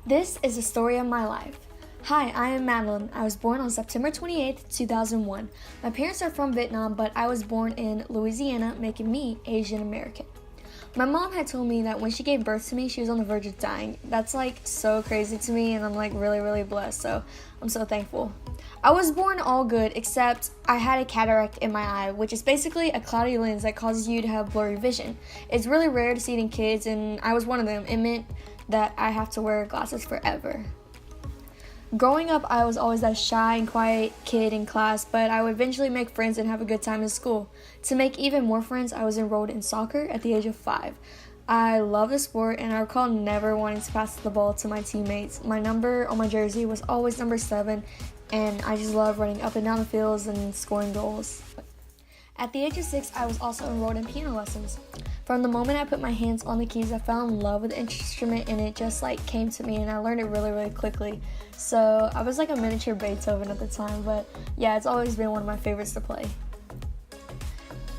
This is the story of my life. Hi, I am Madelyn. I was born on September 28th, 2001. My parents are from Vietnam, but I was born in Louisiana, making me Asian American. My mom had told me that when she gave birth to me, she was on the verge of dying. That's so crazy to me, and I'm really blessed, so I'm so thankful. I was born all good, except I had a cataract in my eye, which is basically a cloudy lens that causes you to have blurry vision. It's really rare to see it in kids, and I was one of them. It meant that I have to wear glasses forever. Growing up, I was always that shy and quiet kid in class, but I would eventually make friends and have a good time in school. To make even more friends, I was enrolled in soccer at the age of 5. I love the sport, and I recall never wanting to pass the ball to my teammates. My number on my jersey was always number 7, and I just loved running up and down the fields and scoring goals. At the age of 6, I was also enrolled in piano lessons. From the moment I put my hands on the keys, I fell in love with the instrument, and it just came to me, and I learned it really quickly. So I was like a miniature Beethoven at the time, but yeah, it's always been one of my favorites to play.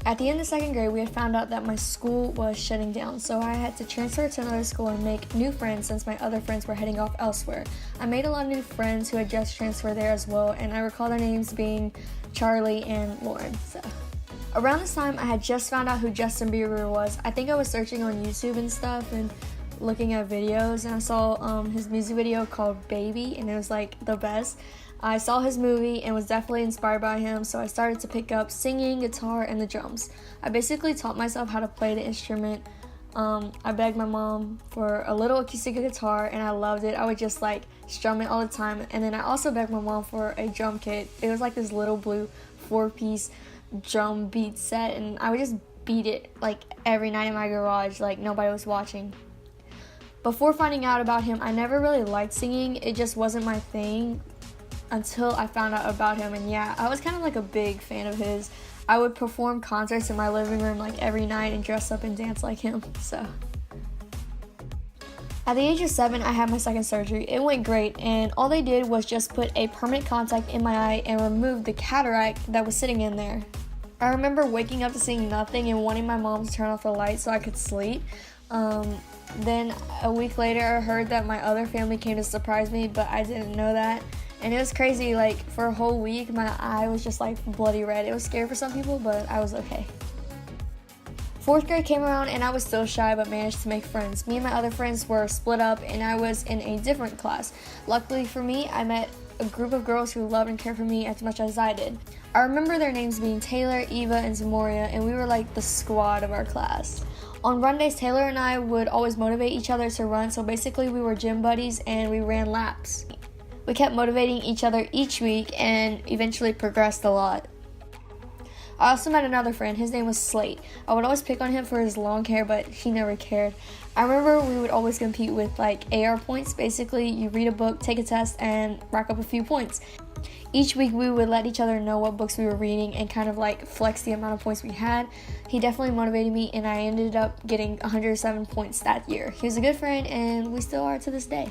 At the end of 2nd grade, we had found out that my school was shutting down, so I had to transfer to another school and make new friends since my other friends were heading off elsewhere. I made a lot of new friends who had just transferred there as well, and I recall their names being Charlie and Lauren. Around this time, I had just found out who Justin Bieber was. I think I was searching on YouTube and stuff and looking at videos, and I saw his music video called Baby, and it was the best. I saw his movie and was definitely inspired by him, so I started to pick up singing, guitar, and the drums. I basically taught myself how to play the instrument. I begged my mom for a little acoustic guitar, and I loved it. I would just strum it all the time, and then I also begged my mom for a drum kit. It was this little blue 4-piece drum beat set, and I would just beat it every night in my garage nobody was watching. Before finding out about him, I never really liked singing. It just wasn't my thing until I found out about him, and yeah, I was kind of a big fan of his. I would perform concerts in my living room every night and dress up and dance like him. So at the age of 7, I had my second surgery. It went great, and all they did was just put a permanent contact in my eye and remove the cataract that was sitting in there. I remember waking up to seeing nothing and wanting my mom to turn off the light so I could sleep. Then a week later, I heard that my other family came to surprise me, but I didn't know that. And it was crazy, for a whole week, my eye was just bloody red. It was scary for some people, but I was okay. 4th grade came around, and I was still shy, but managed to make friends. Me and my other friends were split up, and I was in a different class. Luckily for me, I met a group of girls who loved and cared for me as much as I did. I remember their names being Taylor, Eva, and Zamoria, and we were the squad of our class. On run days, Taylor and I would always motivate each other to run, so basically we were gym buddies and we ran laps. We kept motivating each other each week and eventually progressed a lot. I also met another friend. His name was Slate. I would always pick on him for his long hair, but he never cared. I remember we would always compete with AR points. Basically, you read a book, take a test, and rack up a few points. Each week we would let each other know what books we were reading and kind of flex the amount of points we had. He definitely motivated me, and I ended up getting 107 points that year. He was a good friend, and we still are to this day.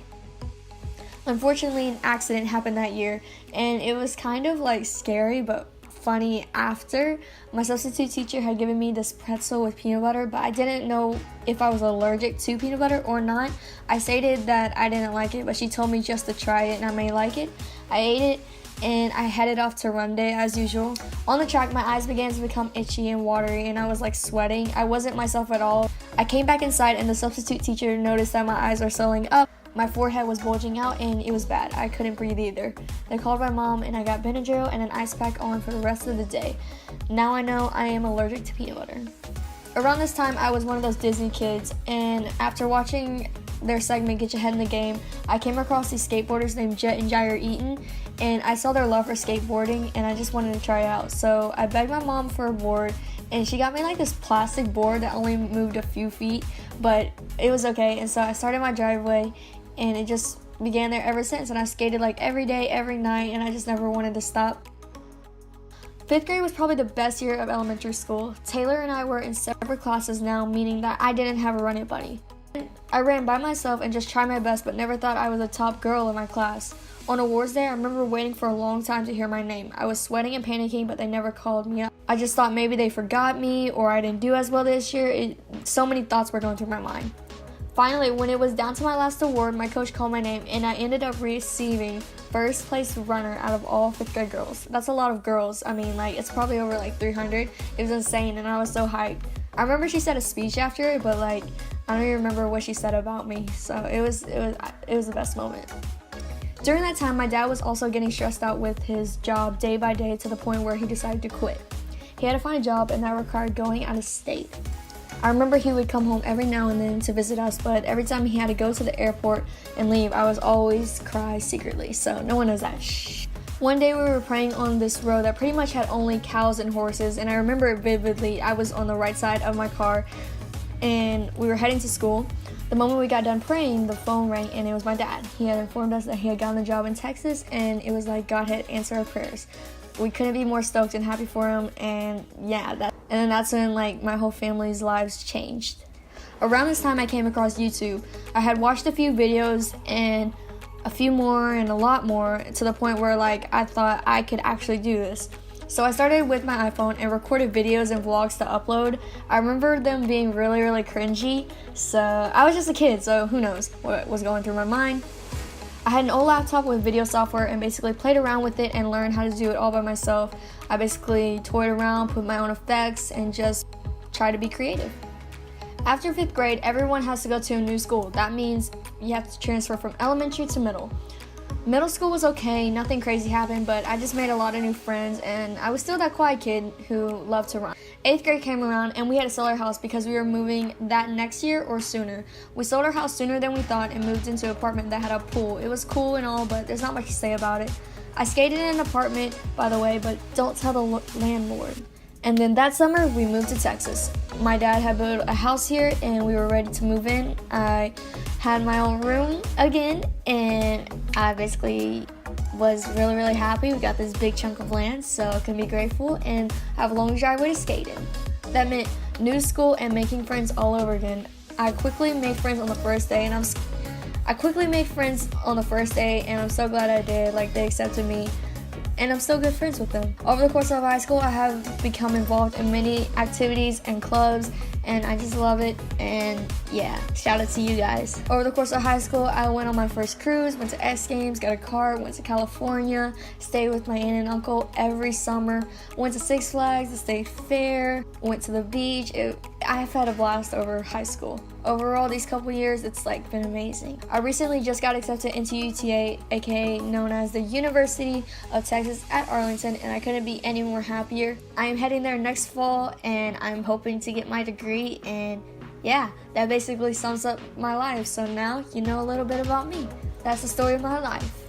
Unfortunately, an accident happened that year, and it was kind of scary but funny after. My substitute teacher had given me this pretzel with peanut butter, but I didn't know if I was allergic to peanut butter or not. I stated that I didn't like it, but she told me just to try it and I may like it. I ate it, and I headed off to run day as usual. On the track, my eyes began to become itchy and watery, and I was sweating. I wasn't myself at all. I came back inside, and the substitute teacher noticed that my eyes were swelling up. My forehead was bulging out, and it was bad. I couldn't breathe either. They called my mom, and I got Benadryl and an ice pack on for the rest of the day. Now I know I am allergic to peanut butter. Around this time, I was one of those Disney kids, and after watching their segment, Get Your Head in the Game, I came across these skateboarders named Jet and Jair Eaton, and I saw their love for skateboarding, and I just wanted to try it out. So I begged my mom for a board, and she got me this plastic board that only moved a few feet, but it was okay. And so I started my driveway, and it just began there ever since, and I skated every day, every night, and I just never wanted to stop. 5th grade was probably the best year of elementary school. Taylor and I were in separate classes now, meaning that I didn't have a running buddy. I ran by myself and just tried my best, but never thought I was the top girl in my class. On awards day, I remember waiting for a long time to hear my name. I was sweating and panicking, but they never called me up. I just thought maybe they forgot me or I didn't do as well this year. So many thoughts were going through my mind. Finally, when it was down to my last award, my coach called my name and I ended up receiving first place runner out of all 5th grade girls. That's a lot of girls. I mean, like, it's probably over like 300. It was insane and I was so hyped. I remember she said a speech after it, but like, I don't even remember what she said about me. So it was the best moment. During that time, my dad was also getting stressed out with his job day by day to the point where he decided to quit. He had to find a job and that required going out of state. I remember he would come home every now and then to visit us, but every time he had to go to the airport and leave, I was always cry secretly, so no one knows that. Shh. One day we were praying on this road that pretty much had only cows and horses, and I remember it vividly. I was on the right side of my car and we were heading to school. The moment we got done praying, the phone rang and it was my dad. He had informed us that he had gotten a job in Texas and it was like God had answered our prayers. We couldn't be more stoked and happy for him, and yeah, and then that's when like my whole family's lives changed. Around this time I came across YouTube. I had watched a few videos and a few more and a lot more to the point where like I thought I could actually do this. So I started with my iPhone and recorded videos and vlogs to upload. I remember them being really, really cringy. So I was just a kid, so who knows what was going through my mind. I had an old laptop with video software and basically played around with it and learned how to do it all by myself. I basically toyed around, put my own effects, and just tried to be creative. After 5th grade, everyone has to go to a new school. That means you have to transfer from elementary to middle. Middle school was okay, nothing crazy happened, but I just made a lot of new friends and I was still that quiet kid who loved to run. 8th grade came around and we had to sell our house because we were moving that next year or sooner. We sold our house sooner than we thought and moved into an apartment that had a pool. It was cool and all, but there's not much to say about it. I skated in an apartment, by the way, but don't tell the landlord. And then that summer, we moved to Texas. My dad had built a house here and we were ready to move in. I had my own room again and I basically was really, really happy. We got this big chunk of land, so I can be grateful and have a long driveway to skate in. That meant new school and making friends all over again. I quickly made friends on the first day and I'm so glad I did. Like, they accepted me and I'm still good friends with them. Over the course of high school, I have become involved in many activities and clubs, and I just love it, and yeah, shout out to you guys. Over the course of high school, I went on my first cruise, went to X Games, got a car, went to California, stayed with my aunt and uncle every summer, went to Six Flags, the State Fair, went to the beach. I've had a blast over high school. Overall, these couple years, it's like been amazing. I recently just got accepted into UTA, aka known as the University of Texas at Arlington, and I couldn't be any more happier. I am heading there next fall, and I'm hoping to get my degree, and yeah, that basically sums up my life. So now you know a little bit about me. That's the story of my life.